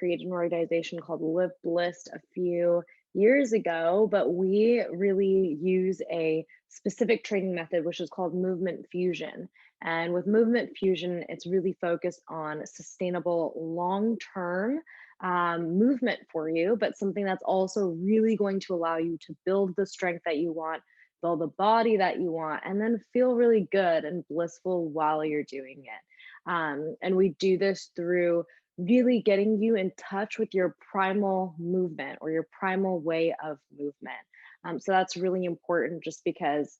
created an organization called Live Bliss a few years ago, but we really use a specific training method, which is called movement fusion. And with movement fusion, it's really focused on sustainable long-term movement for you, but something that's also really going to allow you to build the strength that you want, build the body that you want, and then feel really good and blissful while you're doing it. And we do this through really getting you in touch with your primal movement or your primal way of movement. So that's really important just because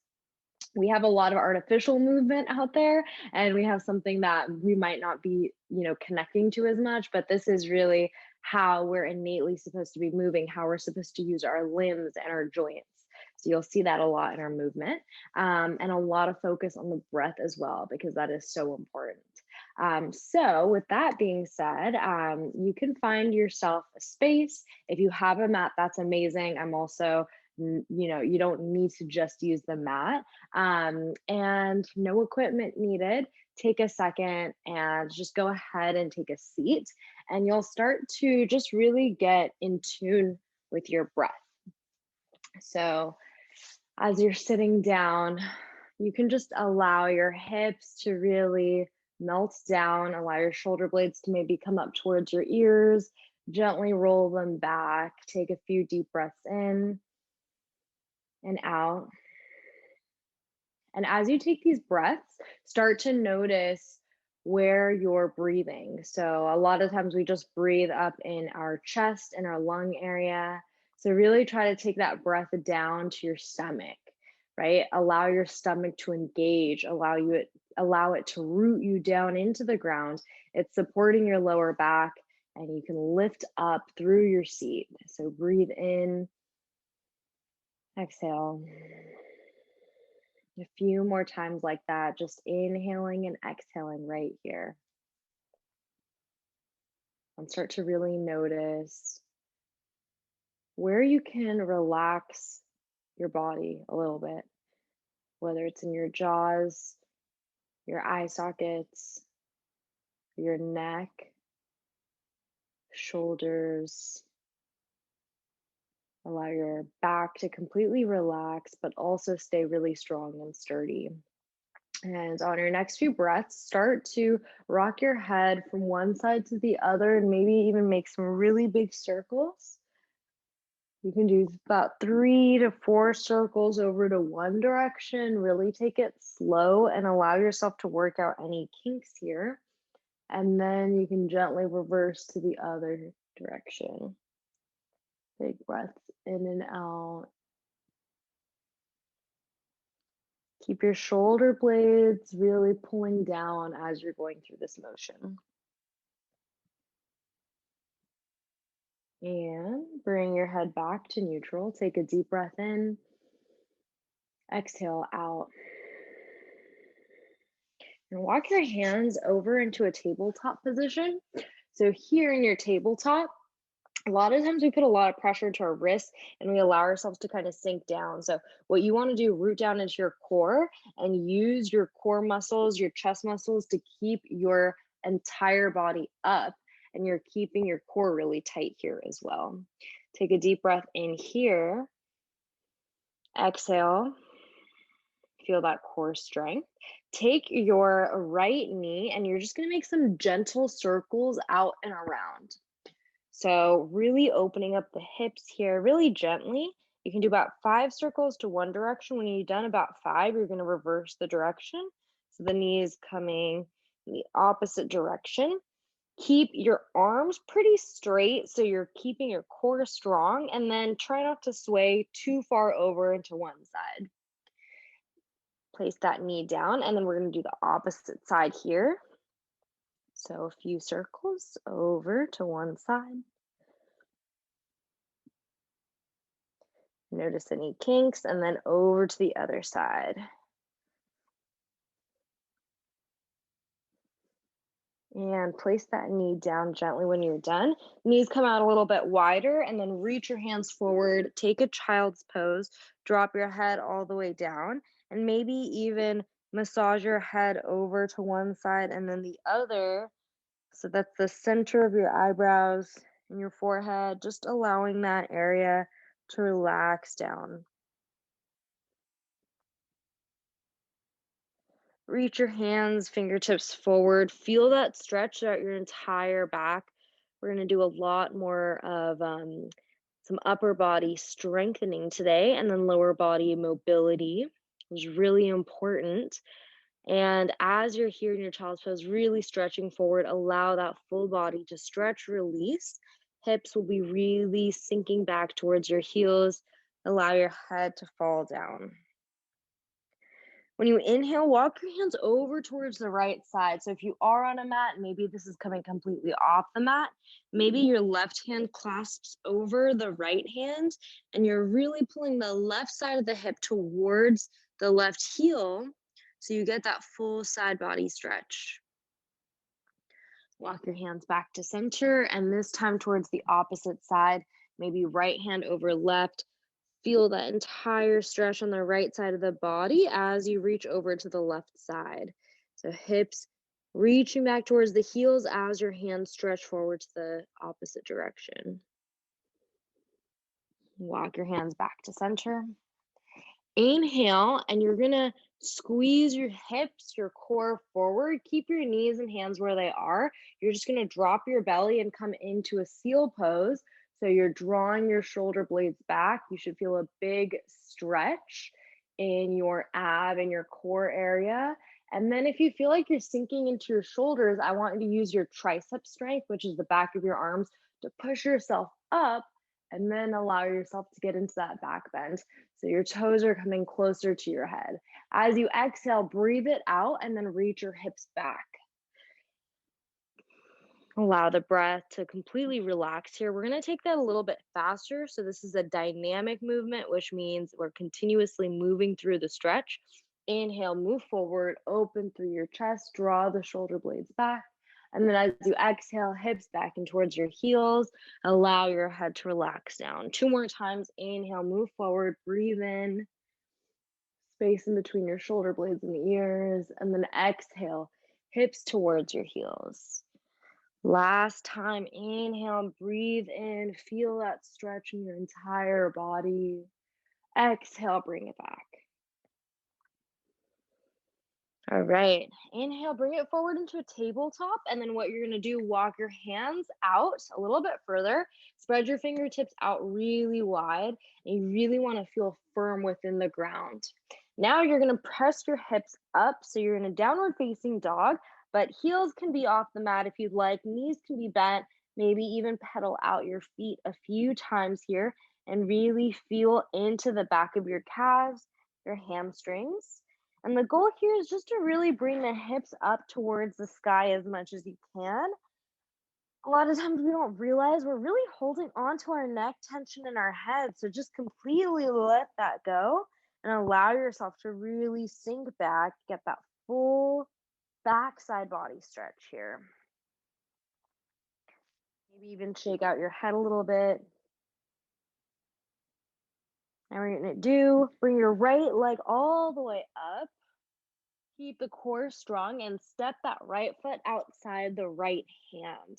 we have a lot of artificial movement out there and we have something that we might not be, connecting to as much, but this is really how we're innately supposed to be moving, how we're supposed to use our limbs and our joints. So you'll see that a lot in our movement, and a lot of focus on the breath as well, because that is so important. So with that being said, you can find yourself a space. If you have a mat, that's amazing. I'm also, you don't need to just use the mat, and no equipment needed. Take a second and just go ahead and take a seat, and you'll start to just really get in tune with your breath. So as you're sitting down, you can just allow your hips to really melt down, allow your shoulder blades to maybe come up towards your ears, gently roll them back, take a few deep breaths in and out. And as you take these breaths, start to notice where you're breathing. So a lot of times we just breathe up in our chest and our lung area. So really try to take that breath down to your stomach, right? Allow your stomach to engage, allow it to root you down into the ground. It's supporting your lower back, and you can lift up through your seat. So breathe in, exhale. A few more times like that, just inhaling and exhaling right here. And start to really notice where you can relax your body a little bit, whether it's in your jaws, your eye sockets, your neck, shoulders. Allow your back to completely relax, but also stay really strong and sturdy. And on your next few breaths, start to rock your head from one side to the other and maybe even make some really big circles. You can do about 3 to 4 circles over to one direction. Really take it slow and allow yourself to work out any kinks here. And then you can gently reverse to the other direction. Big breaths in and out. Keep your shoulder blades really pulling down as you're going through this motion. And bring your head back to neutral. Take a deep breath in. Exhale out. And walk your hands over into a tabletop position. So here in your tabletop, a lot of times we put a lot of pressure to our wrists and we allow ourselves to kind of sink down. So what you want to do, root down into your core and use your core muscles, your chest muscles to keep your entire body up, and you're keeping your core really tight here as well. Take a deep breath in here. Exhale. Feel that core strength. Take your right knee and you're just going to make some gentle circles out and around. So really opening up the hips here really gently. You can do about 5 circles to one direction. When you've done about 5, you're going to reverse the direction. So the knee is coming in the opposite direction. Keep your arms pretty straight so you're keeping your core strong, and then try not to sway too far over into one side. Place that knee down, and then we're going to do the opposite side here. So a few circles over to one side. Notice any kinks, and then over to the other side. And place that knee down gently when you're done. Knees come out a little bit wider, and then reach your hands forward. Take a child's pose. Drop your head all the way down, and maybe even massage your head over to one side and then the other. So that's the center of your eyebrows and your forehead, just allowing that area to relax down. Reach your hands, fingertips forward. Feel that stretch throughout your entire back. We're going to do a lot more of some upper body strengthening today and then lower body mobility, which is really important. And as you're here in your child's pose, really stretching forward, allow that full body to stretch, release. Hips will be really sinking back towards your heels. Allow your head to fall down. When you inhale, walk your hands over towards the right side. So if you are on a mat, maybe this is coming completely off the mat. Maybe your left hand clasps over the right hand, and you're really pulling the left side of the hip towards the left heel, so you get that full side body stretch. Walk your hands back to center, and this time towards the opposite side, maybe right hand over left. Feel that entire stretch on the right side of the body as you reach over to the left side. So hips reaching back towards the heels as your hands stretch forward to the opposite direction. Walk your hands back to center. Inhale, and you're gonna squeeze your hips, your core forward. Keep your knees and hands where they are. You're just gonna drop your belly and come into a seal pose. So you're drawing your shoulder blades back. You should feel a big stretch in your ab and your core area. And then if you feel like you're sinking into your shoulders, I want you to use your tricep strength, which is the back of your arms, to push yourself up and then allow yourself to get into that back bend. So your toes are coming closer to your head. As you exhale, breathe it out and then reach your hips back. Allow the breath to completely relax here. We're going to take that a little bit faster. So this is a dynamic movement, which means we're continuously moving through the stretch. Inhale, move forward, open through your chest, draw the shoulder blades back. And then as you exhale, hips back and towards your heels, allow your head to relax down. 2 more times. Inhale, move forward, breathe in, space in between your shoulder blades and ears. And then exhale, hips towards your heels. Last time, inhale, breathe in, feel that stretch in your entire body. Exhale, bring it back. All right, inhale, bring it forward into a tabletop, and then what you're gonna do, walk your hands out a little bit further, spread your fingertips out really wide, and you really wanna feel firm within the ground. Now you're gonna press your hips up, so you're in a downward facing dog, but heels can be off the mat if you'd like, knees can be bent, maybe even pedal out your feet a few times here, and really feel into the back of your calves, your hamstrings. And the goal here is just to really bring the hips up towards the sky as much as you can. A lot of times we don't realize we're really holding on to our neck tension in our head. So just completely let that go and allow yourself to really sink back, get that full backside body stretch here. Maybe even shake out your head a little bit. And we're going to bring your right leg all the way up. Keep the core strong and step that right foot outside the right hand.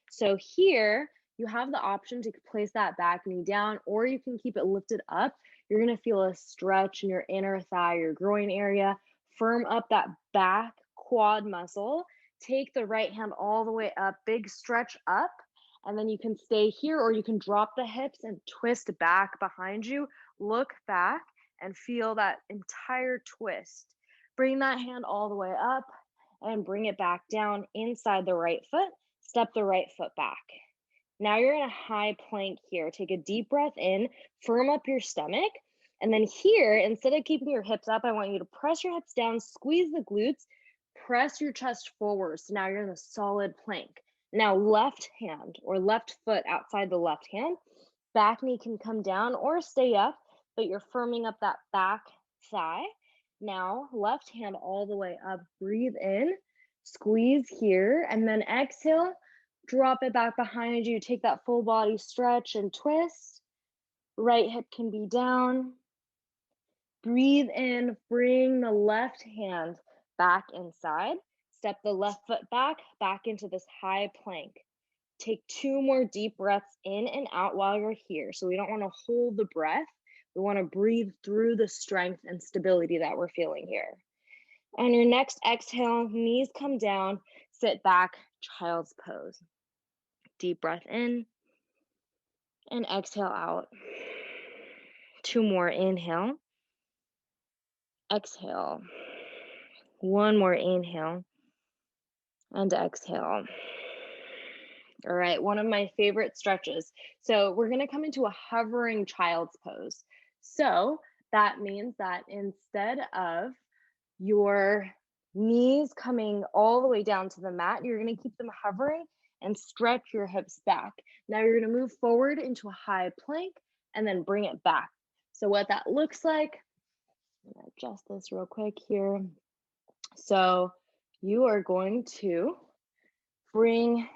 So here you have the option to place that back knee down, or you can keep it lifted up. You're going to feel a stretch in your inner thigh, your groin area. Firm up that back quad muscle. Take the right hand all the way up, big stretch up, and then you can stay here, or you can drop the hips and twist back behind you. Look back and feel that entire twist. Bring that hand all the way up and bring it back down inside the right foot. Step the right foot back. Now you're in a high plank here. Take a deep breath in, firm up your stomach. And then here, instead of keeping your hips up, I want you to press your hips down, squeeze the glutes, press your chest forward. So now you're in a solid plank. Now left hand or left foot outside the left hand. Back knee can come down or stay up, but you're firming up that back thigh. Now, left hand all the way up, breathe in, squeeze here, and then exhale, drop it back behind you, take that full body stretch and twist. Right hip can be down. Breathe in, bring the left hand back inside. Step the left foot back into this high plank. Take 2 more deep breaths in and out while you're here. So we don't want to hold the breath. We want to breathe through the strength and stability that we're feeling here. And your next exhale, knees come down, sit back, child's pose. Deep breath in and exhale out. 2 more, inhale, exhale. 1 more inhale and exhale. All right, one of my favorite stretches. So we're going to come into a hovering child's pose. So that means that instead of your knees coming all the way down to the mat, you're going to keep them hovering and stretch your hips back. Now you're going to move forward into a high plank and then bring it back. So what that looks like, I'm going to adjust this real quick here. So you are going to bring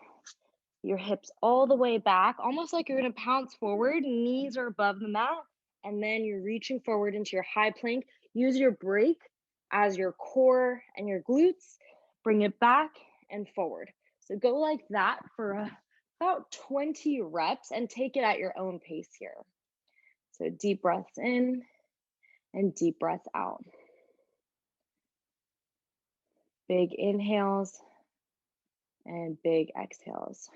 your hips all the way back, almost like you're going to pounce forward. Knees are above the mat, and then you're reaching forward into your high plank. Use your break as your core and your glutes. Bring it back and forward. So go like that for about 20 reps and take it at your own pace here. So deep breaths in and deep breaths out. Big inhales and big exhales.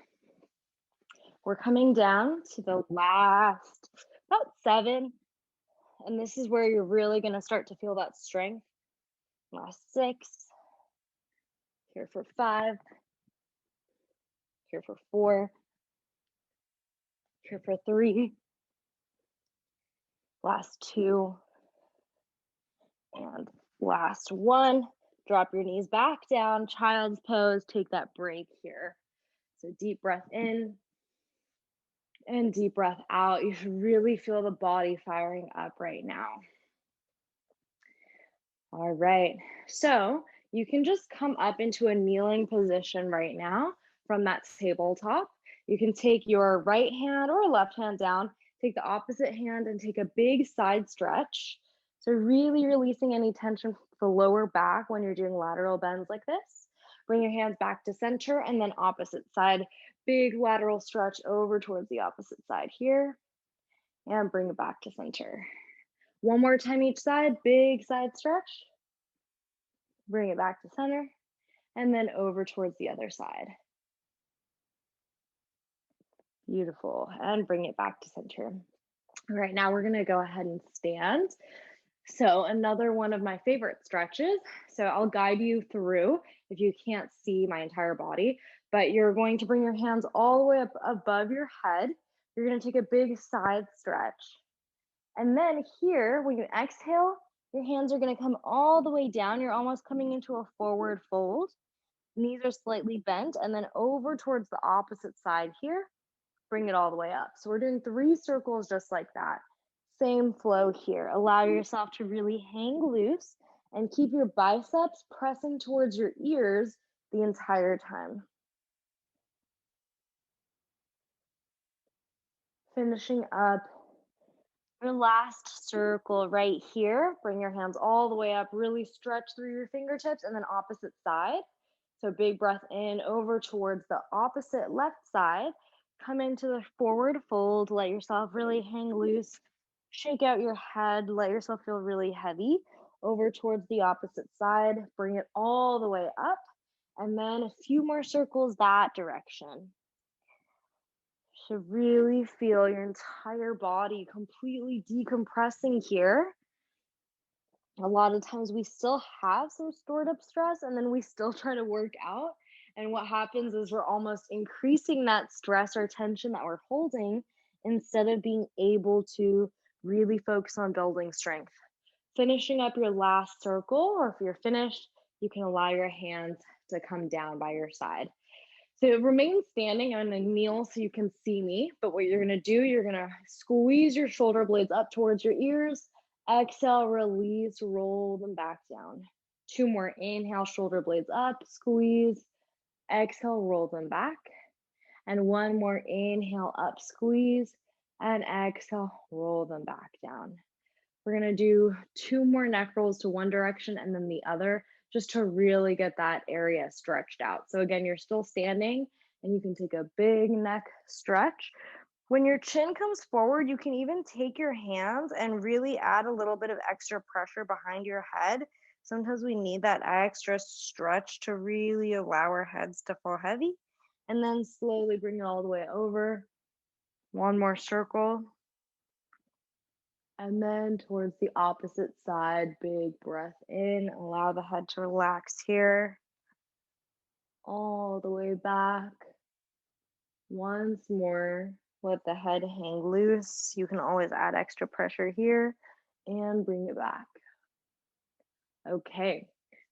We're coming down to the last about 7, and this is where you're really going to start to feel that strength. Last 6, here for 5, here for 4, here for 3, last 2, and last 1. Drop your knees back down, child's pose, take that break here. So deep breath in and deep breath out. You should really feel the body firing up right now. All right, so you can just come up into a kneeling position right now from that tabletop. You can take your right hand or left hand down, take the opposite hand and take a big side stretch. So really releasing any tension from the lower back when you're doing lateral bends like this. Bring your hands back to center and then opposite side. Big lateral stretch over towards the opposite side here. And bring it back to center. One more time each side, big side stretch. Bring it back to center. And then over towards the other side. Beautiful. And bring it back to center. All right, now we're gonna go ahead and stand. So another one of my favorite stretches. So I'll guide you through if you can't see my entire body, but you're going to bring your hands all the way up above your head. You're gonna take a big side stretch. And then here, when you exhale, your hands are gonna come all the way down. You're almost coming into a forward fold. Knees are slightly bent, and then over towards the opposite side here, bring it all the way up. So we're doing 3 circles just like that. Same flow here. Allow yourself to really hang loose and keep your biceps pressing towards your ears the entire time. Finishing up your last circle right here. Bring your hands all the way up, really stretch through your fingertips, and then opposite side. So big breath in over towards the opposite left side. Come into the forward fold, let yourself really hang loose. Shake out your head, let yourself feel really heavy. Over towards the opposite side, bring it all the way up, and then a few more circles that direction. Should really feel your entire body completely decompressing here. A lot of times we still have some stored up stress and then we still try to work out. And what happens is we're almost increasing that stress or tension that we're holding instead of being able to really focus on building strength. Finishing up your last circle, or if you're finished, you can allow your hands to come down by your side. So remain standing. I'm gonna kneel so you can see me, but what you're gonna do, you're gonna squeeze your shoulder blades up towards your ears. Exhale, release, roll them back down. 2 more, inhale, shoulder blades up, squeeze. Exhale, roll them back. And 1 more, inhale, up, squeeze. And exhale, roll them back down. We're gonna do 2 more neck rolls to one direction and then the other, just to really get that area stretched out. So again, you're still standing and you can take a big neck stretch. When your chin comes forward, you can even take your hands and really add a little bit of extra pressure behind your head. Sometimes we need that extra stretch to really allow our heads to fall heavy. And then slowly bring it all the way over. One more circle. And then towards the opposite side, big breath in. Allow the head to relax here. All the way back. Once more, let the head hang loose. You can always add extra pressure here and bring it back. Okay,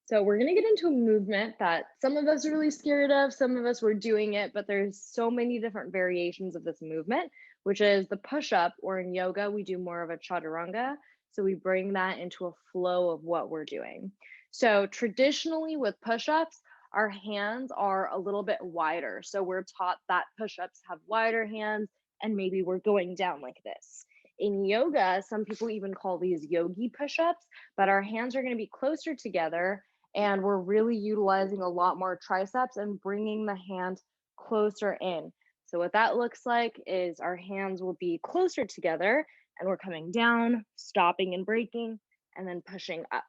so we're gonna get into a movement that some of us are really scared of, some of us were doing it, but there's so many different variations of this movement, which is the push-up, or in yoga, we do more of a chaturanga. So we bring that into a flow of what we're doing. So traditionally with push-ups, our hands are a little bit wider. So we're taught that push-ups have wider hands and maybe we're going down like this. In yoga, some people even call these yogi push-ups, but our hands are going to be closer together and we're really utilizing a lot more triceps and bringing the hand closer in. So what that looks like is our hands will be closer together and we're coming down, stopping and breaking, and then pushing up.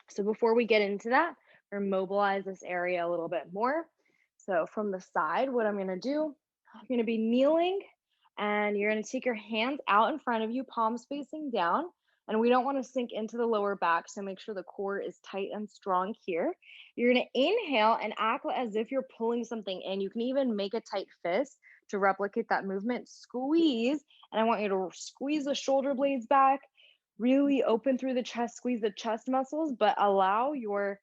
So before we get into that, we're gonna mobilize this area a little bit more. So from the side, what I'm gonna do, I'm gonna be kneeling and you're gonna take your hands out in front of you, palms facing down. And we don't wanna sink into the lower back, so make sure the core is tight and strong here. You're gonna inhale and act as if you're pulling something in. You can even make a tight fist to replicate that movement. Squeeze, and I want you to squeeze the shoulder blades back, really open through the chest, squeeze the chest muscles, but allow your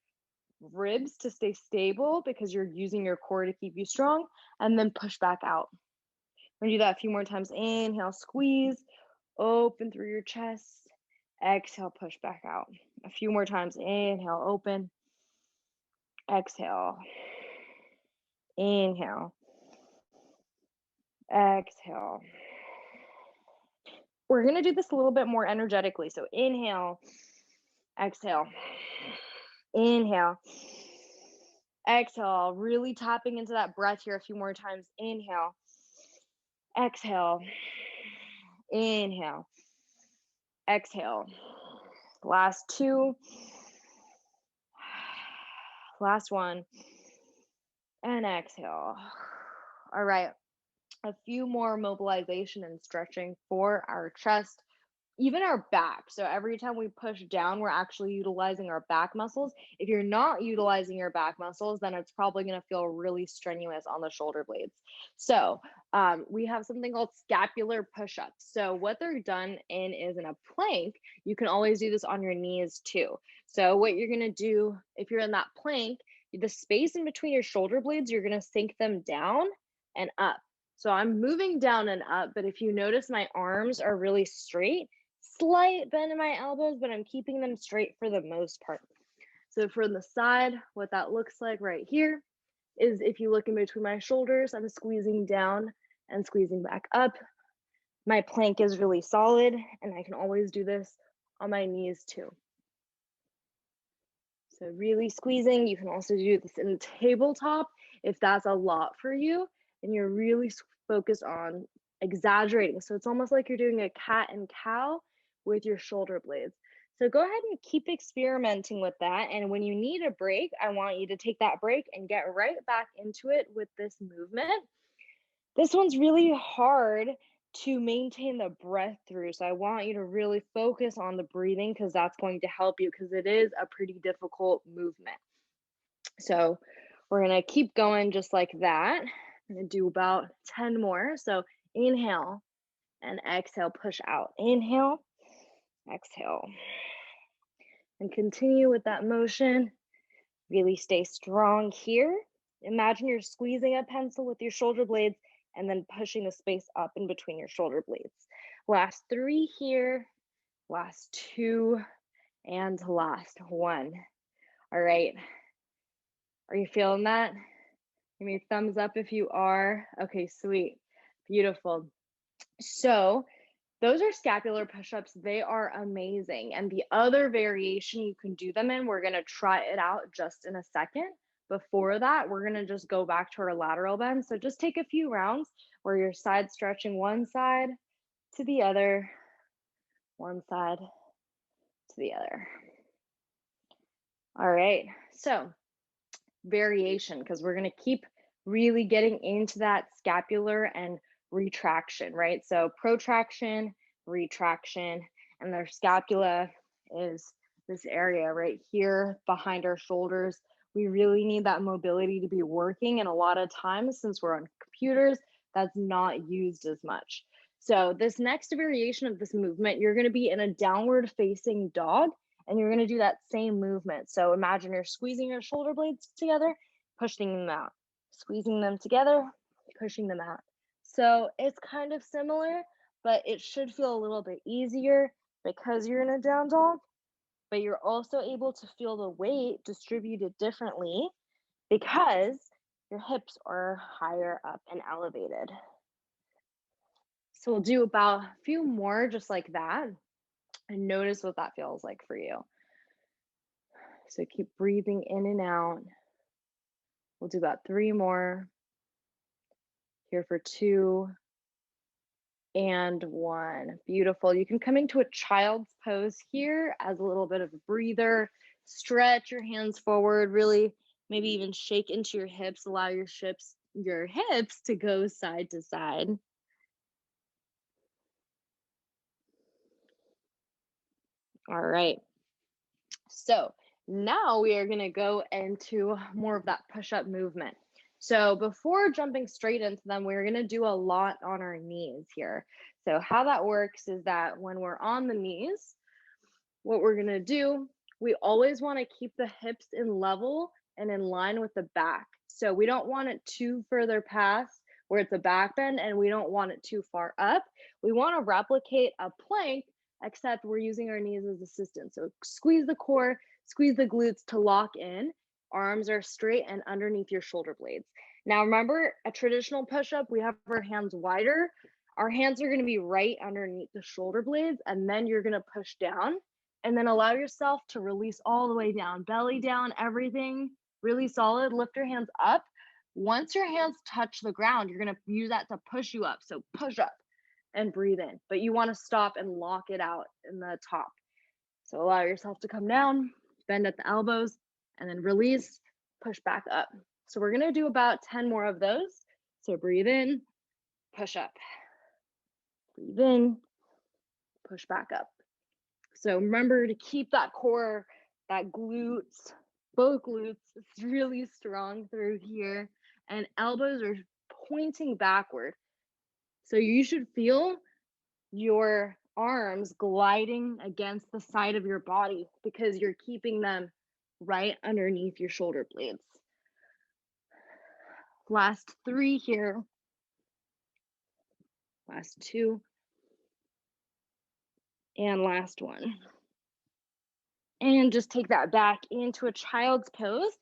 ribs to stay stable because you're using your core to keep you strong, and then push back out. We're gonna do that a few more times. Inhale, squeeze, open through your chest. Exhale, push back out. A few more times. Inhale, open. Exhale. Inhale. Exhale. We're gonna do this a little bit more energetically. So inhale, exhale, inhale, exhale, really tapping into that breath here a few more times. Inhale, exhale, inhale, exhale. Last two, last one, and exhale. All right, a few more mobilization and stretching for our chest, even our back. So every time we push down, we're actually utilizing our back muscles. If you're not utilizing your back muscles, then it's probably going to feel really strenuous on the shoulder blades. So we have something called scapular push-ups. So what they're done in is in a plank. You can always do this on your knees too. So what you're going to do, if you're in that plank, the space in between your shoulder blades, you're going to sink them down and up. So I'm moving down and up, but if you notice my arms are really straight, slight bend in my elbows, but I'm keeping them straight for the most part. So from the side, what that looks like right here is if you look in between my shoulders, I'm squeezing down and squeezing back up. My plank is really solid, and I can always do this on my knees too. So really squeezing. You can also do this in tabletop if that's a lot for you and you're really focused on exaggerating. So it's almost like you're doing a cat and cow with your shoulder blades. So go ahead and keep experimenting with that. And when you need a break, I want you to take that break and get right back into it with this movement. This one's really hard to maintain the breath through. So I want you to really focus on the breathing because that's going to help you because it is a pretty difficult movement. So we're going to keep going just like that. I'm going to do about 10 more. So inhale and exhale, push out. Inhale, exhale. And continue with that motion. Really stay strong here. Imagine you're squeezing a pencil with your shoulder blades and then pushing the space up in between your shoulder blades. Last three here, last two, and last one. All right. Are you feeling that? Give me a thumbs up if you are. Okay, sweet. Beautiful. So those are scapular push-ups. They are amazing. And the other variation you can do them in, we're going to try it out just in a second. Before that, we're gonna just go back to our lateral bend. So just take a few rounds where you're side stretching one side to the other, one side to the other. All right, so variation, because we're gonna keep really getting into that scapular and retraction, right? So protraction, retraction, and their scapula is this area right here behind our shoulders. We really need that mobility to be working, and a lot of times, since we're on computers, that's not used as much. So this next variation of this movement, you're going to be in a downward facing dog, and you're going to do that same movement. So imagine you're squeezing your shoulder blades together, pushing them out, squeezing them together, pushing them out. So it's kind of similar, but it should feel a little bit easier because you're in a down dog, but you're also able to feel the weight distributed differently because your hips are higher up and elevated. So we'll do about a few more just like that and notice what that feels like for you. So keep breathing in and out. We'll do about 3 more. Here for 2 and 1. Beautiful. You can come into a child's pose here as a little bit of a breather. Stretch your hands forward, really maybe even shake into your hips, allow your hips to go side to side. All right. So now we are going to go into more of that push-up movement. So before jumping straight into them, we're going to do a lot on our knees here. So how that works is that when we're on the knees, what we're going to do, we always want to keep the hips in level and in line with the back. So we don't want it too further past where it's a back bend, and we don't want it too far up. We want to replicate a plank, except we're using our knees as assistance. So squeeze the core, squeeze the glutes to lock in. Arms are straight and underneath your shoulder blades. Now remember, a traditional push-up, we have our hands wider. Our hands are going to be right underneath the shoulder blades, and then you're going to push down, and then allow yourself to release all the way down, belly down, everything really solid. Lift your hands up. Once your hands touch the ground, you're going to use that to push you up. So push up and breathe in, but you want to stop and lock it out in the top. So allow yourself to come down, bend at the elbows, and then release, push back up. So we're going to do about 10 more of those. So breathe in, push up, breathe in, push back up. So remember to keep that core, that glutes, both glutes, it's really strong through here, and elbows are pointing backward. So you should feel your arms gliding against the side of your body because you're keeping them right underneath your shoulder blades. Last 3 here. Last 2. And last 1. And just take that back into a child's pose.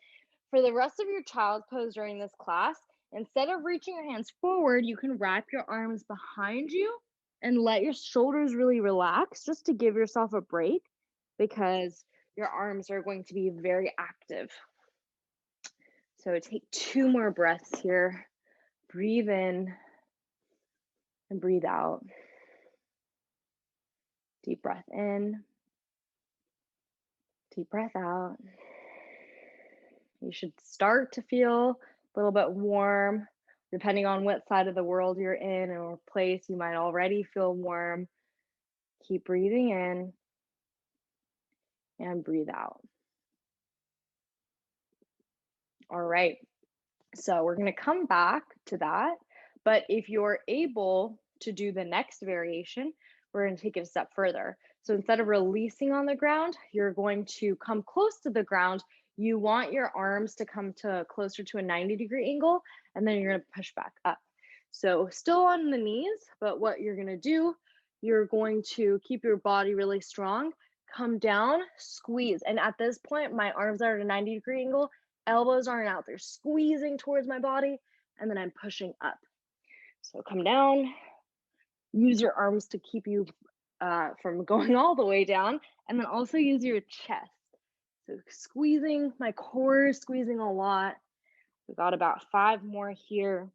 For the rest of your child's pose during this class, instead of reaching your hands forward, you can wrap your arms behind you and let your shoulders really relax just to give yourself a break because your arms are going to be very active. So take 2 more breaths here. Breathe in and breathe out. Deep breath in. Deep breath out. You should start to feel a little bit warm. Depending on what side of the world you're in or place, you might already feel warm. Keep breathing in and breathe out. All right, so we're going to come back to that. But if you're able to do the next variation, we're going to take it a step further. So instead of releasing on the ground, you're going to come close to the ground. You want your arms to come to closer to a 90-degree angle, and then you're going to push back up. So still on the knees, but what you're going to do, you're going to keep your body really strong, come down, squeeze. And at this point, my arms are at a 90-degree angle, elbows aren't out, they're squeezing towards my body, and then I'm pushing up. So come down, use your arms to keep you from going all the way down, and then also use your chest. So squeezing, my core is squeezing a lot. We've got about 5 more here.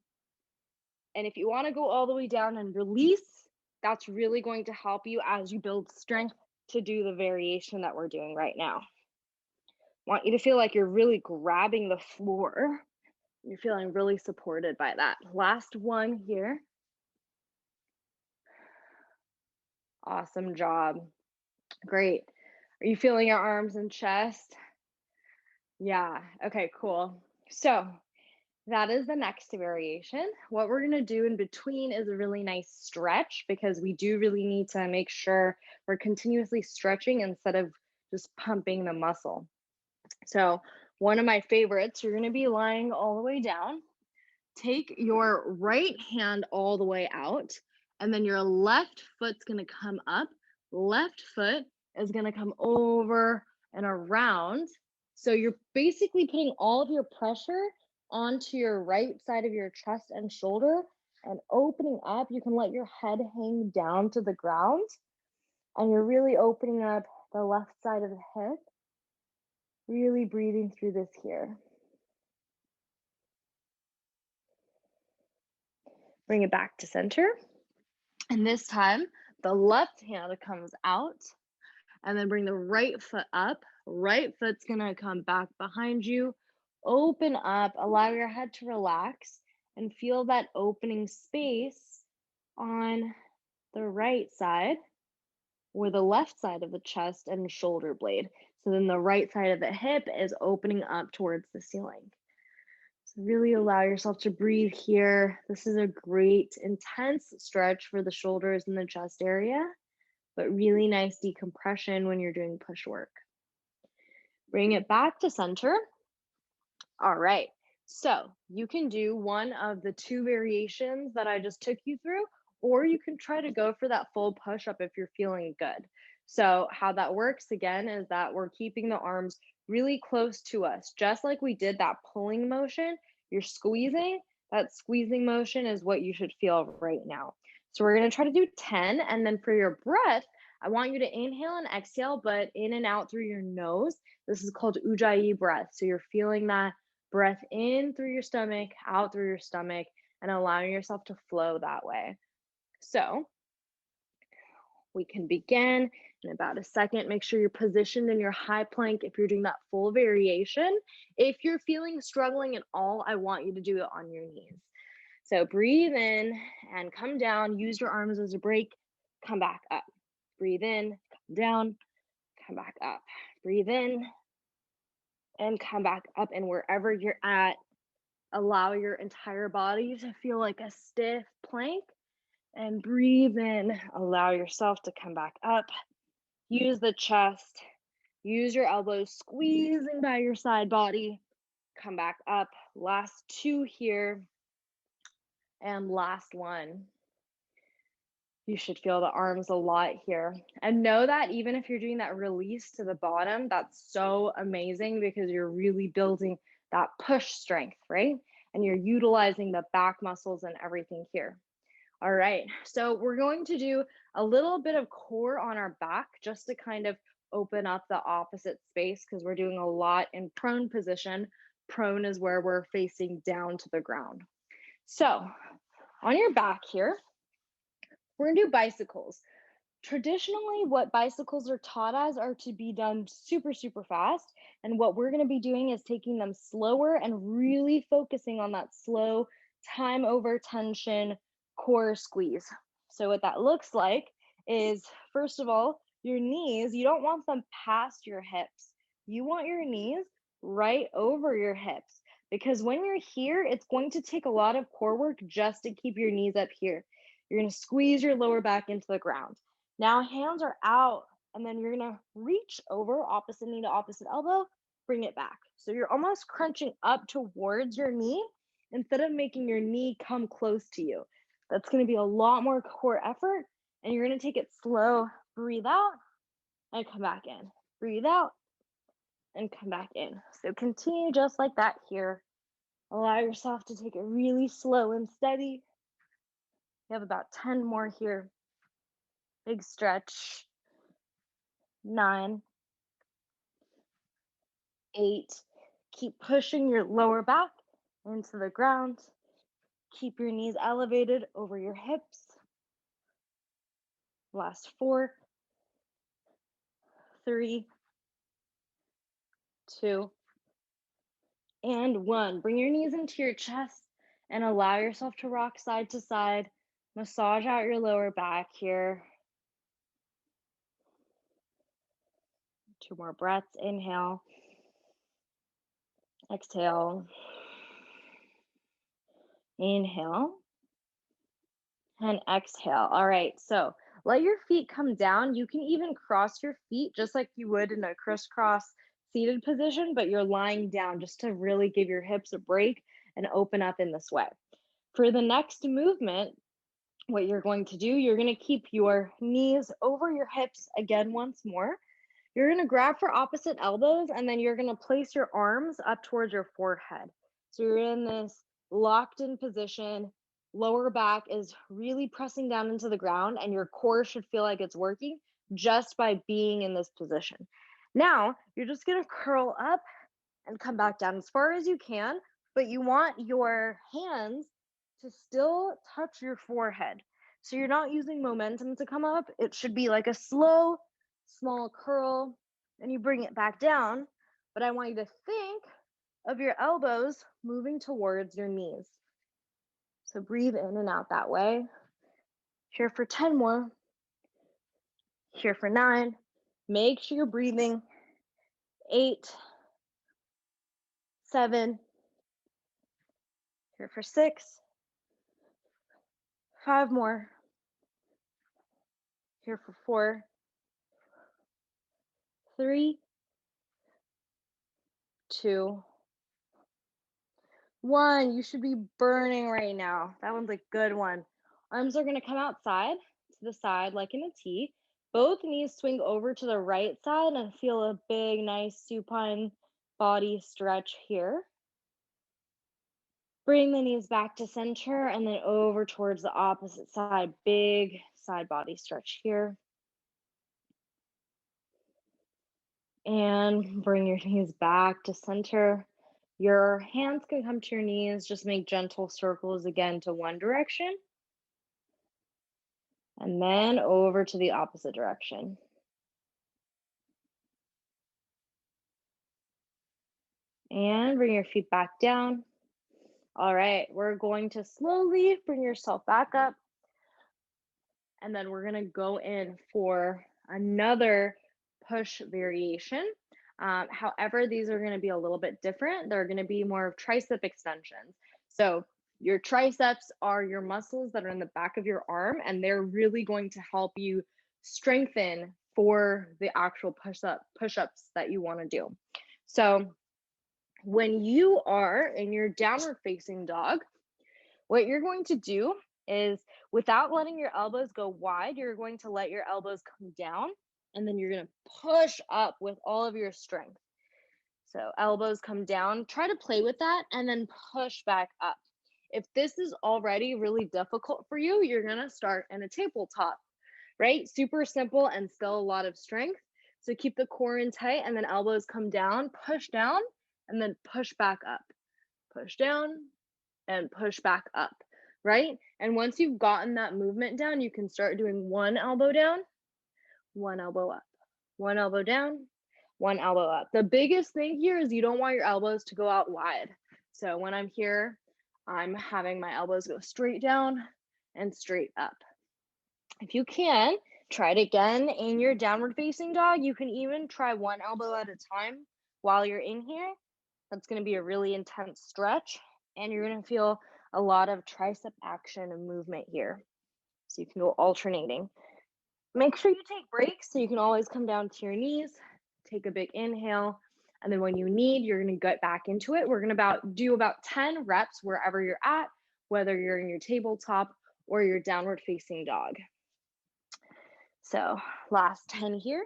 And if you want to go all the way down and release, that's really going to help you as you build strength to do the variation that we're doing right now. Want you to feel like you're really grabbing the floor. You're feeling really supported by that. Last one here. Awesome job. Great. Are you feeling your arms and chest? Yeah. Okay, cool. So that is the next variation. What we're going to do in between is a really nice stretch because we do really need to make sure we're continuously stretching instead of just pumping the muscle. So one of my favorites, you're going to be lying all the way down. Take your right hand all the way out, and then your left foot's going to come up. Left foot is going to come over and around. So you're basically putting all of your pressure onto your right side of your chest and shoulder and opening up. You can let your head hang down to the ground, and you're really opening up the left side of the hip, really breathing through this here. Bring it back to center. And this time, the left hand comes out, and then bring the right foot up. Right foot's gonna come back behind you. Open up, allow your head to relax, and feel that opening space on the right side or the left side of the chest and shoulder blade. So then the right side of the hip is opening up towards the ceiling. So really allow yourself to breathe here. This is a great intense stretch for the shoulders and the chest area, but really nice decompression when you're doing push work. Bring it back to center. All right. So you can do one of the 2 variations that I just took you through, or you can try to go for that full push-up if you're feeling good. So how that works again is that we're keeping the arms really close to us, just like we did that pulling motion. You're squeezing. That squeezing motion is what you should feel right now. So we're going to try to do 10. And then for your breath, I want you to inhale and exhale, but in and out through your nose. This is called Ujjayi breath. So you're feeling that breath in through your stomach, out through your stomach, and allowing yourself to flow that way. So we can begin in about a second. Make sure you're positioned in your high plank if you're doing that full variation. If you're feeling struggling at all, I want you to do it on your knees. So breathe in and come down. Use your arms as a break. Come back up. Breathe in, come down, come back up. Breathe in and come back up. And wherever you're at, allow your entire body to feel like a stiff plank. And breathe in. Allow yourself to come back up. Use the chest. Use your elbows squeezing by your side body. Come back up. Last 2 here. And last one. You should feel the arms a lot here. And know that even if you're doing that release to the bottom, that's so amazing because you're really building that push strength, right? And you're utilizing the back muscles and everything here. All right, so we're going to do a little bit of core on our back just to kind of open up the opposite space because we're doing a lot in prone position. Prone is where we're facing down to the ground. So on your back here, we're gonna do bicycles. Traditionally, what bicycles are taught as are to be done super, super fast. And what we're gonna be doing is taking them slower and really focusing on that slow time over tension core squeeze. So what that looks like is, first of all, your knees, you don't want them past your hips. You want your knees right over your hips because when you're here, it's going to take a lot of core work just to keep your knees up here. You're going to squeeze your lower back into the ground. Now hands are out, and then you're going to reach over opposite knee to opposite elbow, bring it back. So you're almost crunching up towards your knee instead of making your knee come close to you. That's going to be a lot more core effort, and you're going to take it slow. Breathe out and come back in. Breathe out and come back in. So continue just like that here. Allow yourself to take it really slow and steady. You have about 10 more here. Big stretch. 9, 8. Keep pushing your lower back into the ground. Keep your knees elevated over your hips. Last 4, 3, 2, and 1. Bring your knees into your chest and allow yourself to rock side to side. Massage out your lower back here. 2 more breaths. Inhale. Exhale. Inhale. And exhale. All right, so let your feet come down. You can even cross your feet just like you would in a crisscross seated position, but you're lying down just to really give your hips a break and open up in this way. For the next movement, what you're going to do, you're going to keep your knees over your hips again once more. You're going to grab for opposite elbows, and then you're going to place your arms up towards your forehead. So you're in this locked in position. Lower back is really pressing down into the ground, and your core should feel like it's working just by being in this position. Now, you're just going to curl up and come back down as far as you can, but you want your hands to still touch your forehead. So you're not using momentum to come up. It should be like a slow, small curl, and you bring it back down. But I want you to think of your elbows moving towards your knees. So breathe in and out that way. Here for 10 more. Here for 9. Make sure you're breathing. 8, 7. Here for 6. 5 more. Here for 4. 3, 2, 1. You should be burning right now. That one's a good one. Arms are going to come outside to the side like in a T. Both knees swing over to the right side and feel a big, nice supine body stretch here. Bring the knees back to center and then over towards the opposite side. Big side body stretch here. And bring your knees back to center. Your hands can come to your knees. Just make gentle circles again to one direction. And then over to the opposite direction. And bring your feet back down. All right, we're going to slowly bring yourself back up. And then we're going to go in for another push variation. However, these are going to be a little bit different. They're going to be more of tricep extensions. So your triceps are your muscles that are in the back of your arm, and they're really going to help you strengthen for the actual push-ups that you want to do. So when you are in your downward facing dog, what you're going to do is, without letting your elbows go wide, you're going to let your elbows come down, and then you're going to push up with all of your strength. So elbows come down, try to play with that, and then push back up. If this is already really difficult for you, you're going to start in a tabletop, right? Super simple and still a lot of strength. So keep the core in tight, and then elbows come down, and then push back up. Push down and push back up, right? And once you've gotten that movement down, you can start doing one elbow down, one elbow up, one elbow down, one elbow up. The biggest thing here is you don't want your elbows to go out wide. So when I'm here, I'm having my elbows go straight down and straight up. If you can, try it again in your downward facing dog. You can even try one elbow at a time while you're in here. That's going to be a really intense stretch, and you're going to feel a lot of tricep action and movement here. So you can go alternating. Make sure you take breaks, so you can always come down to your knees, take a big inhale, and then when you need, you're going to get back into it. We're going to do about 10 reps wherever you're at, whether you're in your tabletop or your downward facing dog. So last 10 here.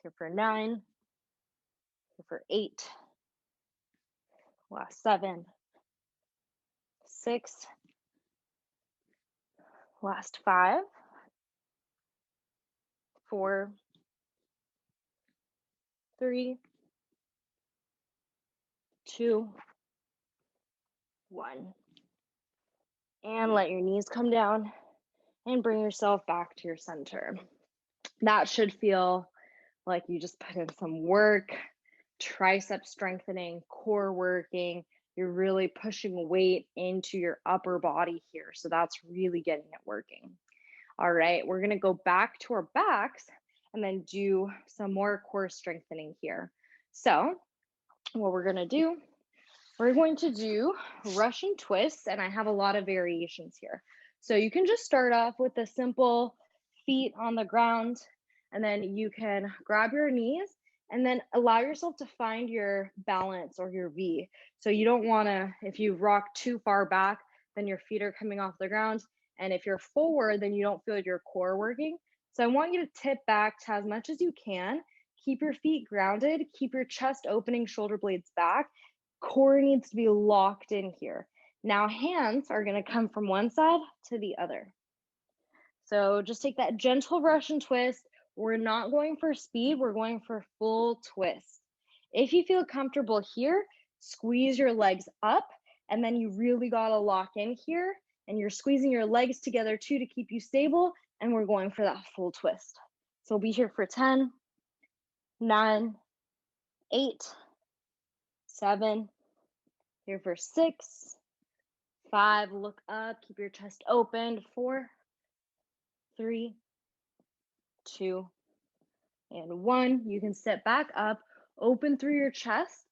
Here for 9. Here for 8. Last 7. 6. Last 5. 4. 3. 2, 1. And let your knees come down and bring yourself back to your center. That should feel like you just put in some work, tricep strengthening, core working. You're really pushing weight into your upper body here. So that's really getting it working. All right, we're gonna go back to our backs and then do some more core strengthening here. So what we're gonna do, we're going to do Russian twists, and I have a lot of variations here. So you can just start off with a simple feet on the ground, and then you can grab your knees and then allow yourself to find your balance or your V. So you don't wanna, if you rock too far back, then your feet are coming off the ground. And if you're forward, then you don't feel your core working. So I want you to tip back to as much as you can. Keep your feet grounded, keep your chest opening, shoulder blades back. Core needs to be locked in here. Now hands are gonna come from one side to the other. So just take that gentle Russian twist. We're not going for speed, we're going for full twist. If you feel comfortable here, squeeze your legs up, and then you really gotta lock in here, and you're squeezing your legs together too to keep you stable, and we're going for that full twist. So we'll be here for 10, 9, 8, 7, here for 6, 5, look up, keep your chest open, 4, 3, 2, and 1. You can sit back up, open through your chest,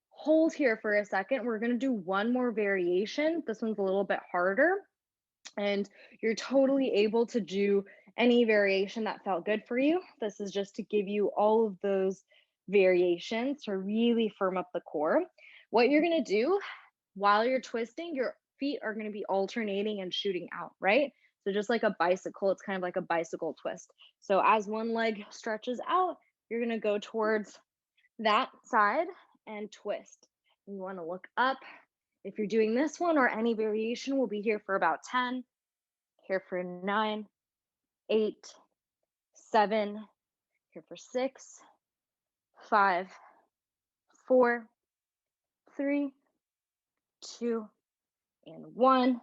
hold here for a second. We're gonna do one more variation. This one's a little bit harder, and you're totally able to do any variation that felt good for you. This is just to give you all of those variations to really firm up the core. What you're gonna do while you're twisting, your feet are gonna be alternating and shooting out, right? So just like a bicycle, it's kind of like a bicycle twist. So as one leg stretches out, you're gonna go towards that side and twist. You wanna look up. If you're doing this one or any variation, we'll be here for about 10, here for 9, 8, 7, here for 6, 5, 4, 3, 2, and 1.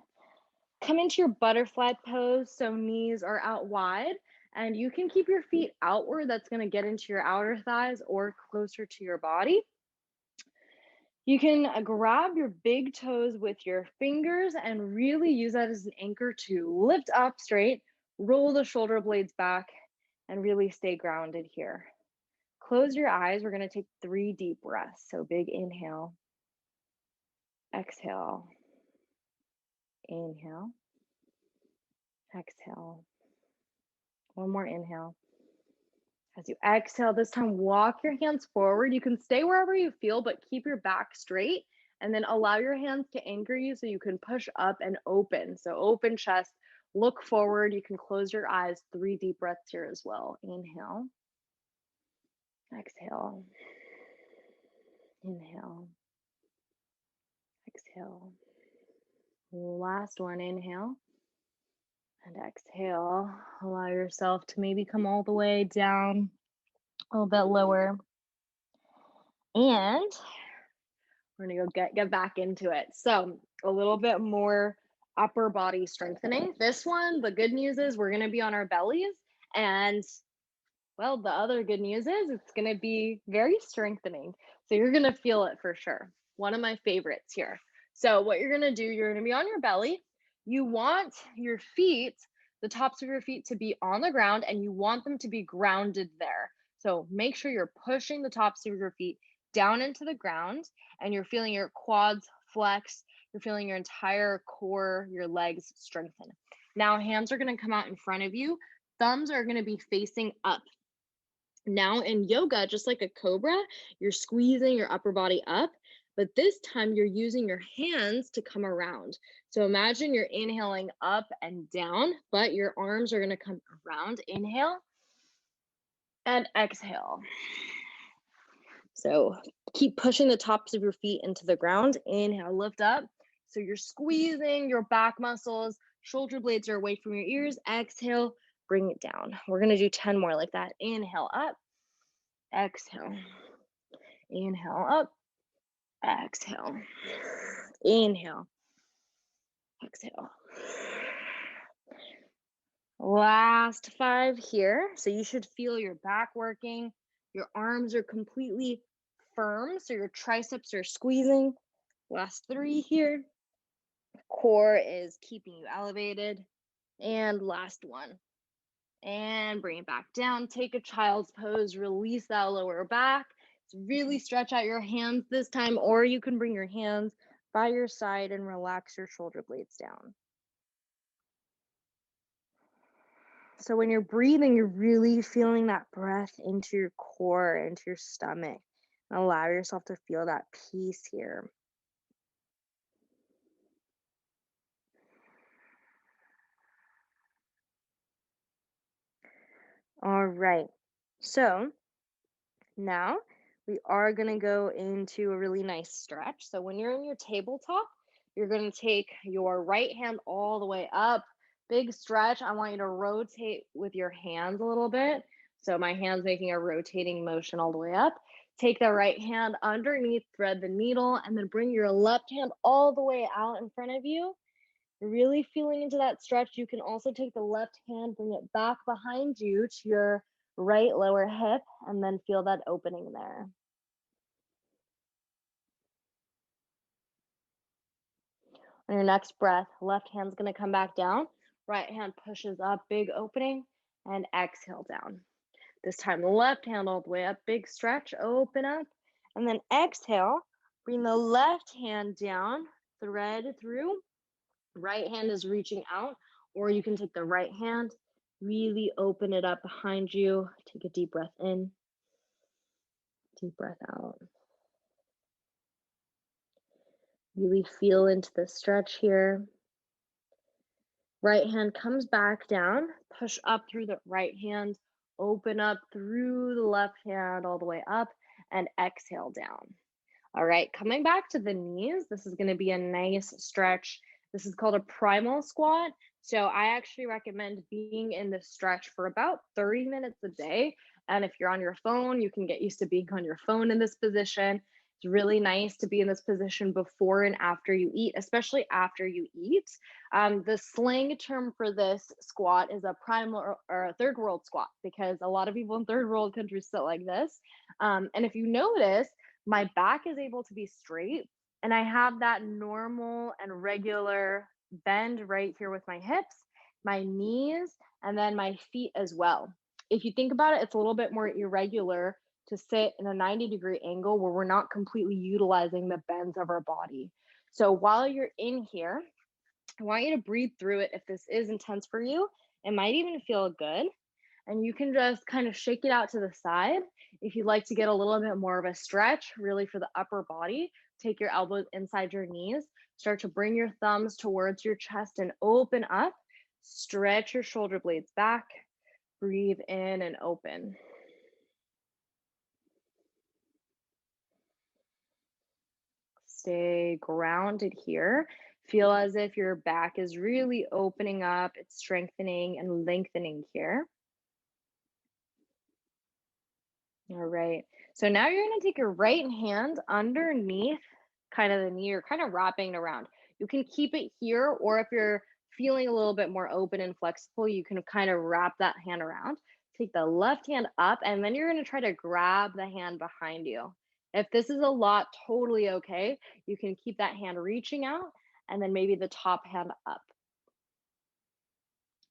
Come into your butterfly pose, so knees are out wide, and you can keep your feet outward. That's gonna get into your outer thighs or closer to your body. You can grab your big toes with your fingers and really use that as an anchor to lift up straight, roll the shoulder blades back, and really stay grounded here. Close your eyes. We're gonna take 3 deep breaths. So big inhale, exhale, inhale, exhale. One more inhale. As you exhale, this time walk your hands forward. You can stay wherever you feel, but keep your back straight, and then allow your hands to anchor you so you can push up and open. So open chest, look forward. You can close your eyes. 3 deep breaths here as well. Inhale, exhale, inhale, exhale. Last one, inhale and exhale. Allow yourself to maybe come all the way down, a little bit lower. And we're gonna go get back into it. So a little bit more upper body strengthening. This one, the good news is we're gonna be on our bellies, and well, the other good news is it's gonna be very strengthening. So you're gonna feel it for sure. One of my favorites here. So what you're gonna do, you're gonna be on your belly. You want your feet, the tops of your feet to be on the ground, and you want them to be grounded there. So make sure you're pushing the tops of your feet down into the ground, and you're feeling your quads flex. You're feeling your entire core, your legs strengthen. Now hands are gonna come out in front of you. Thumbs are gonna be facing up. Now in yoga, just like a cobra, you're squeezing your upper body up, but this time you're using your hands to come around. So imagine you're inhaling up and down, but your arms are gonna come around. Inhale and exhale. So keep pushing the tops of your feet into the ground. Inhale, lift up. So you're squeezing your back muscles, shoulder blades are away from your ears. Exhale, bring it down. We're gonna do 10 more like that. Inhale up, exhale, inhale up, Exhale. Inhale. Exhale. Last 5 here. So you should feel your back working. Your arms are completely firm, so your triceps are squeezing. Last 3 here. Core is keeping you elevated. And last one. And bring it back down. Take a child's pose. Release that lower back. Really stretch out your hands this time, or you can bring your hands by your side and relax your shoulder blades down. So when you're breathing, you're really feeling that breath into your core, into your stomach. And allow yourself to feel that peace here. All right. So now we are going to go into a really nice stretch. So when you're in your tabletop, you're going to take your right hand all the way up. Big stretch. I want you to rotate with your hands a little bit. So my hand's making a rotating motion all the way up. Take the right hand underneath, thread the needle, and then bring your left hand all the way out in front of you. Really feeling into that stretch. You can also take the left hand, bring it back behind you to your right lower hip, and then feel that opening there. On your next breath, left hand's going to come back down. Right hand pushes up, big opening, and exhale down. This time, the left hand all the way up, big stretch, open up, and then exhale. Bring the left hand down, thread through. Right hand is reaching out, or you can take the right hand, really open it up behind you. Take a deep breath in, deep breath out. Really feel into the stretch here. Right hand comes back down, push up through the right hand, open up through the left hand all the way up, and exhale down. All right, coming back to the knees, this is going to be a nice stretch. This is called a primal squat. So I actually recommend being in this stretch for about 30 minutes a day. And if you're on your phone, you can get used to being on your phone in this position. It's really nice to be in this position before and after you eat, especially after you eat. The slang term for this squat is a primal or a third world squat, because a lot of people in third world countries sit like this. And if you notice, my back is able to be straight, and I have that normal and regular bend right here with my hips, my knees, and then my feet as well. If you think about it, it's a little bit more irregular to sit in a 90-degree angle where we're not completely utilizing the bends of our body. So while you're in here, I want you to breathe through it. If this is intense for you, it might even feel good. And you can just kind of shake it out to the side. If you'd like to get a little bit more of a stretch, really for the upper body, take your elbows inside your knees. Start to bring your thumbs towards your chest and open up. Stretch your shoulder blades back. Breathe in and open. Stay grounded here. Feel as if your back is really opening up. It's strengthening and lengthening here. All right. So now you're going to take your right hand underneath kind of the knee. You're kind of wrapping it around. You can keep it here, or if you're feeling a little bit more open and flexible, you can kind of wrap that hand around. Take the left hand up, and then you're going to try to grab the hand behind you. If this is a lot, totally okay. You can keep that hand reaching out, and then maybe the top hand up.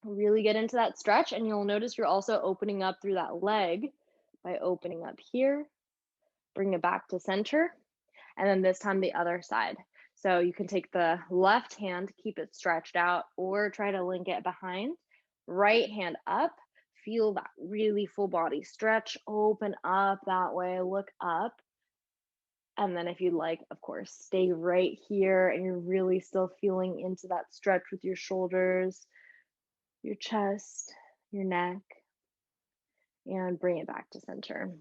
Really get into that stretch, and you'll notice you're also opening up through that leg by opening up here. Bring it back to center, and then this time the other side. So you can take the left hand, keep it stretched out, or try to link it behind. Right hand up, feel that really full body stretch, open up that way, look up. And then if you'd like, of course, stay right here and you're really still feeling into that stretch with your shoulders, your chest, your neck, and bring it back to center.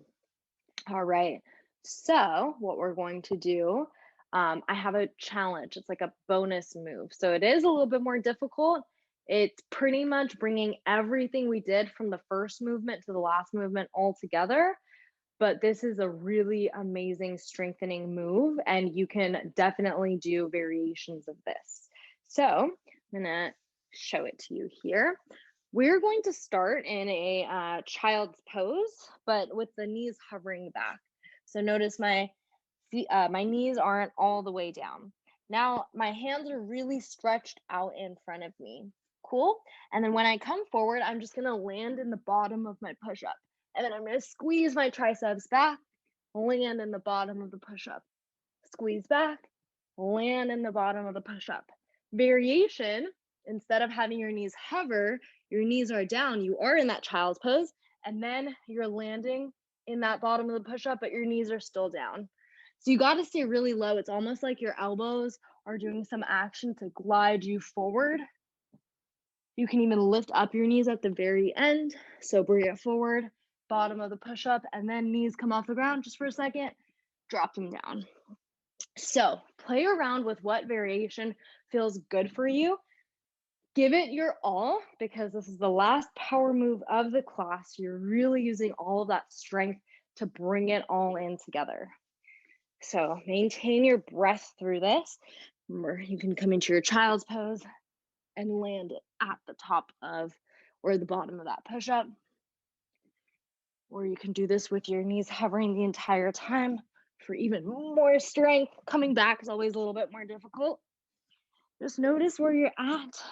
All right. So what we're going to do, I have a challenge. It's like a bonus move. So it is a little bit more difficult. It's pretty much bringing everything we did from the first movement to the last movement all together. but this is a really amazing strengthening move, and you can definitely do variations of this. So I'm gonna show it to you here. We're going to start in a child's pose, but with the knees hovering back. So notice my knees aren't all the way down. Now my hands are really stretched out in front of me. Cool. And then when I come forward, I'm just gonna land in the bottom of my push-up. And then I'm gonna squeeze my triceps back, land in the bottom of the push-up. Squeeze back, land in the bottom of the push-up. Variation, instead of having your knees hover, your knees are down. You are in that child's pose, and then you're landing in that bottom of the push-up, but your knees are still down. So you got to stay really low. It's almost like your elbows are doing some action to glide you forward. You can even lift up your knees at the very end. So bring it forward, bottom of the push-up, and then knees come off the ground just for a second, drop them down. So play around with what variation feels good for you. Give it your all, because this is the last power move of the class. You're really using all of that strength to bring it all in together. So maintain your breath through this. Remember, you can come into your child's pose and land it at the top of or the bottom of that push-up. Or you can do this with your knees hovering the entire time for even more strength. Coming back is always a little bit more difficult. Just notice where you're at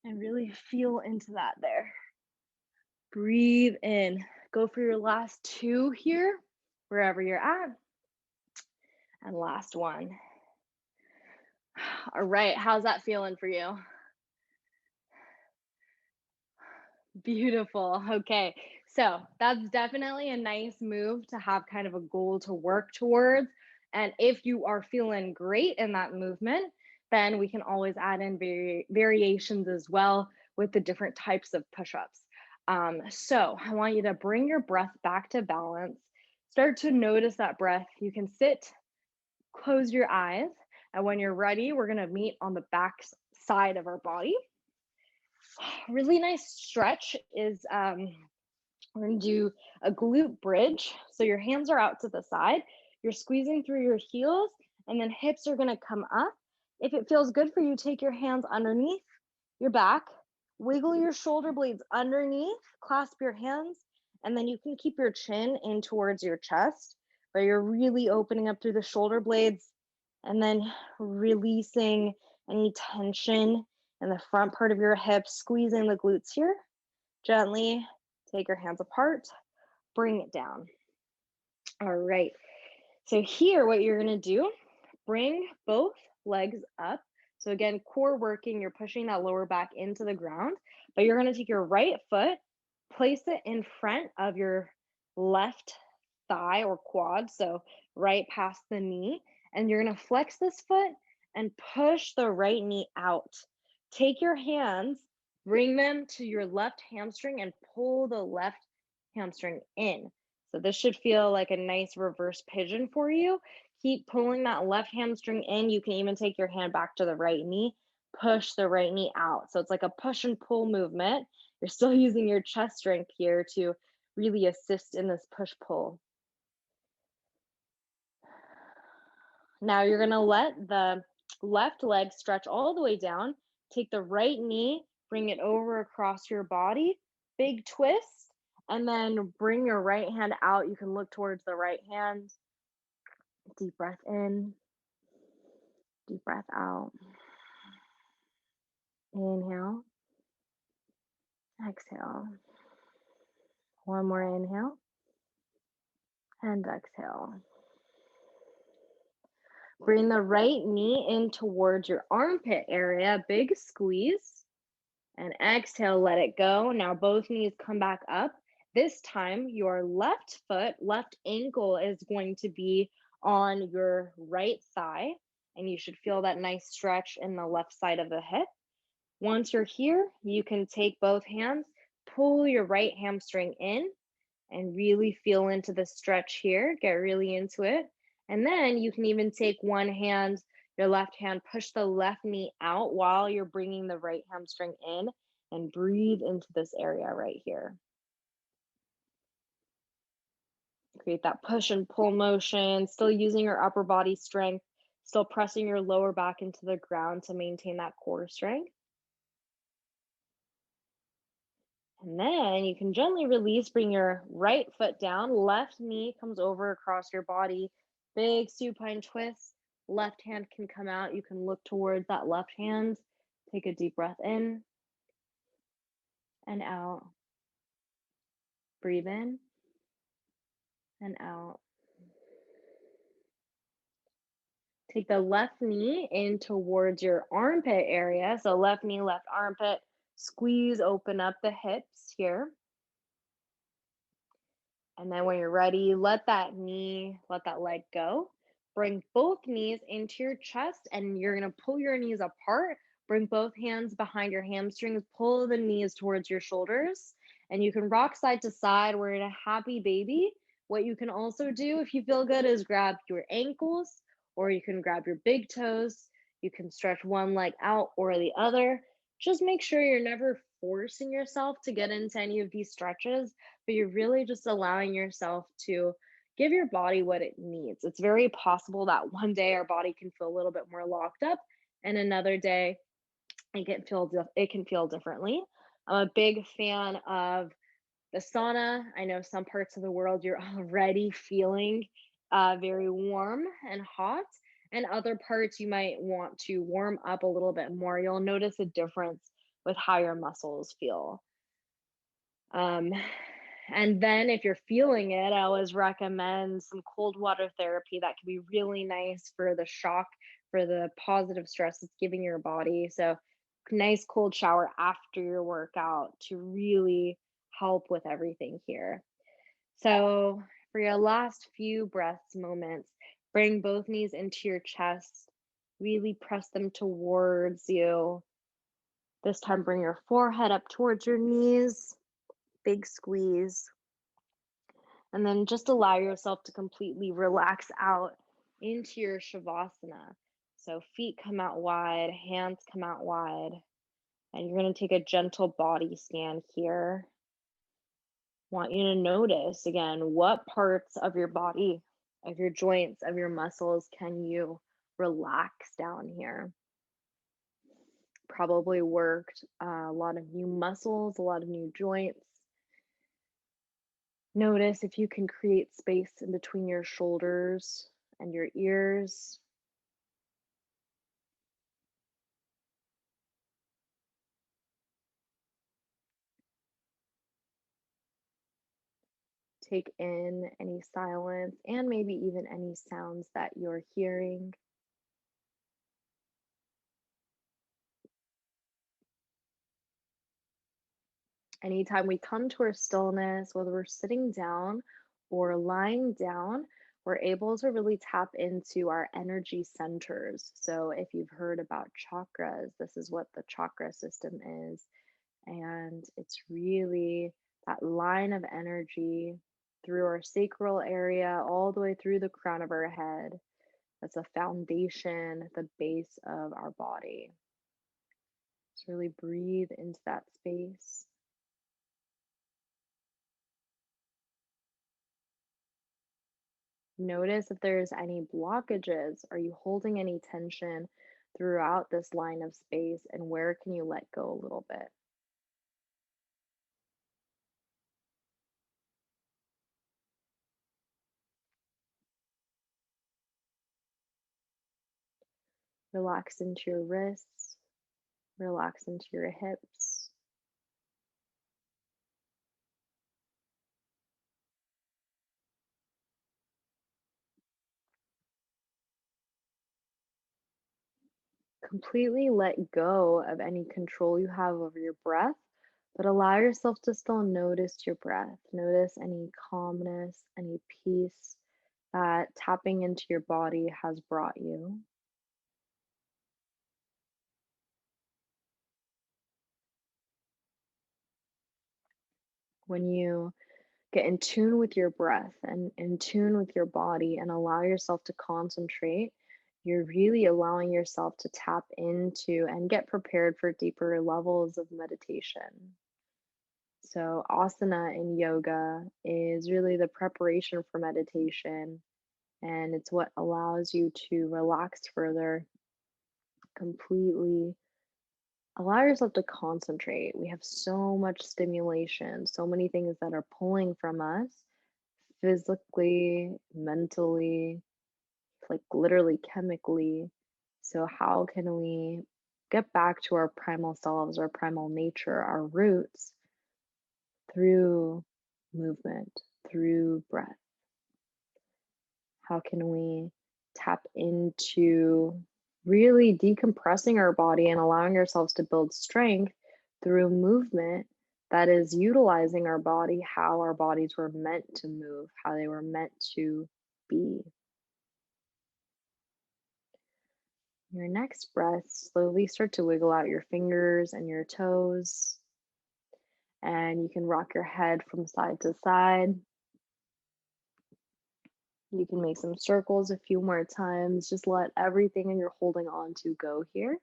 and really feel into that there. Breathe in. Go for your last two here, wherever you're at. And last one. All right, how's that feeling for you? Beautiful. Okay. So that's definitely a nice move to have kind of a goal to work towards. And if you are feeling great in that movement, then we can always add in variations as well with the different types of push-ups. So I want you to bring your breath back to balance. Start to notice that breath. You can sit, close your eyes, and when you're ready, we're going to meet on the back side of our body. Really nice stretch is we're going to do a glute bridge. So your hands are out to the side. You're squeezing through your heels, and then hips are going to come up. If it feels good for you, take your hands underneath your back, wiggle your shoulder blades underneath, clasp your hands, and then you can keep your chin in towards your chest, but you're really opening up through the shoulder blades and then releasing any tension in the front part of your hips, squeezing the glutes here. Gently take your hands apart, bring it down. All right. So here, what you're going to do, bring both legs up. So again, core working, you're pushing that lower back into the ground, but you're going to take your right foot, place it in front of your left thigh or quad, so right past the knee, and you're going to flex this foot and push the right knee out. Take your hands, bring them to your left hamstring and pull the left hamstring in. So this should feel like a nice reverse pigeon for you. Keep pulling that left hamstring in. You can even take your hand back to the right knee, push the right knee out. So it's like a push and pull movement. You're still using your chest strength here to really assist in this push-pull. Now you're going to let the left leg stretch all the way down. Take the right knee, bring it over across your body, big twist, and then bring your right hand out. You can look towards the right hand. Deep breath in, deep breath out. Inhale, exhale. One more inhale and exhale. Bring the right knee in towards your armpit area, big squeeze, and exhale, let it go. Now both knees come back up. This time, your left foot, left ankle is going to be on your right thigh, and you should feel that nice stretch in the left side of the hip. Once you're here, you can take both hands, pull your right hamstring in, and really feel into the stretch here. Get really into it. And then you can even take one hand, your left hand, push the left knee out while you're bringing the right hamstring in, and breathe into this area right here. Create that push and pull motion, still using your upper body strength, still pressing your lower back into the ground to maintain that core strength. And then you can gently release, bring your right foot down, left knee comes over across your body, big supine twist. Left hand can come out. You can look towards that left hand. Take a deep breath in and out. Breathe in and out. Take the left knee in towards your armpit area. So left knee, left armpit. Squeeze, open up the hips here. And then when you're ready, let that leg go. Bring both knees into your chest and you're going to pull your knees apart. Bring both hands behind your hamstrings. Pull the knees towards your shoulders. And you can rock side to side. We're in a happy baby. What you can also do if you feel good is grab your ankles or you can grab your big toes. You can stretch one leg out or the other. Just make sure you're never forcing yourself to get into any of these stretches, but you're really just allowing yourself to give your body what it needs. It's very possible that one day our body can feel a little bit more locked up, and another day it can feel differently. I'm a big fan of the sauna. I know some parts of the world you're already feeling very warm and hot, and other parts you might want to warm up a little bit more. You'll notice a difference with how your muscles feel. Um, and then if you're feeling it, I always recommend some cold water therapy that can be really nice for the shock, for the positive stress it's giving your body. So, nice cold shower after your workout to really help with everything here. So, for your last few breaths moments, bring both knees into your chest, really press them towards you. This time, bring your forehead up towards your knees. Big squeeze, and then just allow yourself to completely relax out into your Shavasana. So feet come out wide, hands come out wide, and you're going to take a gentle body scan here. Want you to notice again what parts of your body, of your joints, of your muscles can you relax down here. Probably worked a lot of new muscles, a lot of new joints. Notice if you can create space in between your shoulders and your ears. Take in any silence and maybe even any sounds that you're hearing. Anytime we come to our stillness, whether we're sitting down or lying down, we're able to really tap into our energy centers. So, if you've heard about chakras, this is what the chakra system is. And it's really that line of energy through our sacral area, all the way through the crown of our head. That's a foundation, the base of our body. So, really breathe into that space. Notice if there's any blockages. Are you holding any tension throughout this line of space? And where can you let go a little bit? Relax into your wrists, relax into your hips. Completely let go of any control you have over your breath, but allow yourself to still notice your breath. Notice any calmness, any peace that tapping into your body has brought you. When you get in tune with your breath and in tune with your body and allow yourself to concentrate, you're really allowing yourself to tap into and get prepared for deeper levels of meditation. So, asana in yoga is really the preparation for meditation, and it's what allows you to relax further, completely allow yourself to concentrate. We have so much stimulation, so many things that are pulling from us physically, mentally, like literally chemically. So, how can we get back to our primal selves, our primal nature, our roots through movement, through breath? How can we tap into really decompressing our body and allowing ourselves to build strength through movement that is utilizing our body how our bodies were meant to move, how they were meant to be? Your next breath, slowly start to wiggle out your fingers and your toes, and you can rock your head from side to side. You can make some circles a few more times. Just let everything you're holding on to go here.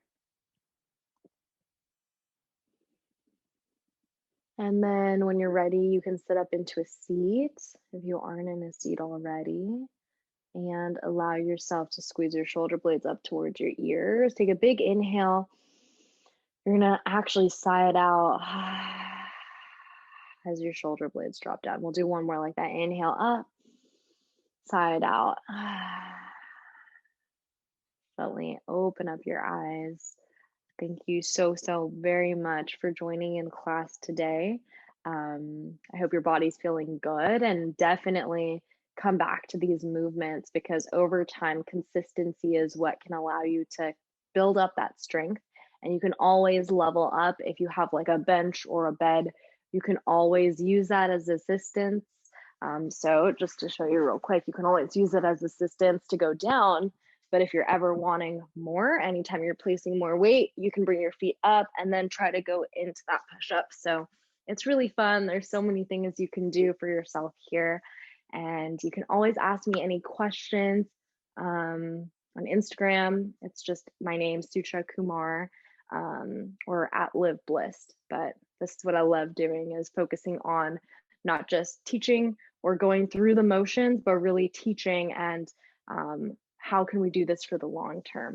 And then when you're ready, you can sit up into a seat if you aren't in a seat already, and allow yourself to squeeze your shoulder blades up towards your ears. Take a big inhale. You're going to actually sigh it out as your shoulder blades drop down. We'll do one more like that. Inhale up, sigh it out. Gently open up your eyes. Thank you so very much for joining in class today. I hope your body's feeling good, and definitely come back to these movements, because over time, consistency is what can allow you to build up that strength. And you can always level up if you have like a bench or a bed. You can always use that as assistance. So, just to show you real quick, you can always use it as assistance to go down. But if you're ever wanting more, anytime you're placing more weight, you can bring your feet up and then try to go into that push up. So it's really fun. There's so many things you can do for yourself here. And you can always ask me any questions on Instagram. It's just my name, Sucha Kumar, or at Live Bliss. But this is what I love doing, is focusing on not just teaching or going through the motions, but really teaching and how can we do this for the long term?